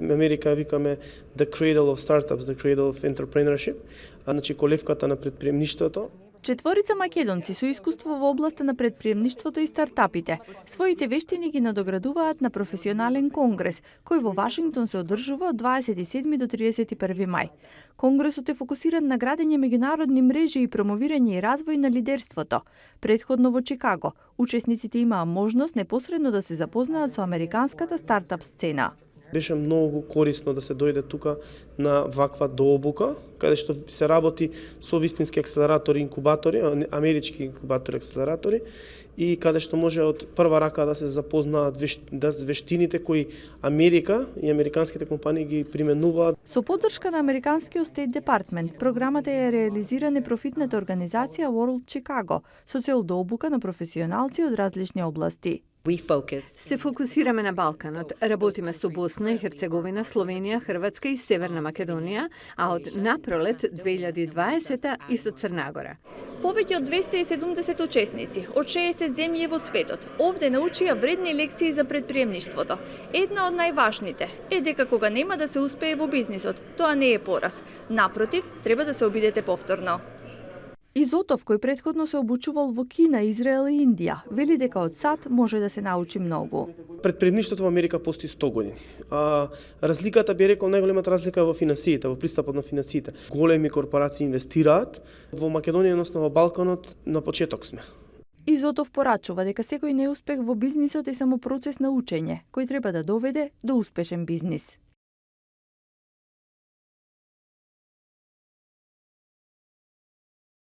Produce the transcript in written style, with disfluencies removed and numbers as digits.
Америка ја викаме the cradle of startups, the cradle of entrepreneurship, значи колевката на предприемништвото. Четворица македонци со искуство во областа на предприемништвото и стартапите своите вештини ги надоградуваат на професионален конгрес, кој во Вашингтон се одржува од 27 до 31 мај. Конгресот е фокусиран на градење меѓународни мрежи и промовирање и развој на лидерството. Предходно во Чикаго, учесниците имаа можност непосредно да се запознаат со американската стартап сцена. Беше многу корисно да се дојде тука на ваква дообука, каде што се работи со вистински акселератори, инкубатори, амерички инкубатори, акселератори, и каде што може од прва рака да се запознаат вештините кои Америка и американските компании ги применуваат. Со поддршка на американскиот State Department, програмата ја реализира непрофитната организација World Chicago со цел дообука на професионалци од различни области. Се фокусираме на Балканот. Работиме со Босна и Херцеговина, Словенија, Хрватска и Северна Македонија, а од напролет 2020 и со Црнагора. Повеќе од 270 учесници од 60 земји во светот овде научија вредни лекции за предприемништвото. Една од најважните е дека кога нема да се успее во бизнисот, тоа не е пораз. Напротив, треба да се обидете повторно. Изотов, кој предходно се обучувал во Кина, Израел и Индија, вели дека од сад може да се научи многу. Предприемништвото во Америка постои 100 години. Разликата, би рекол, најголемата разлика е во финансиите, во пристапот на финансиите. Големи корпорации инвестираат, во Македонија, односно во Балканот, на почеток сме. Изотов порачува дека секој неуспех во бизнисот е само процес на учење, кој треба да доведе до успешен бизнис.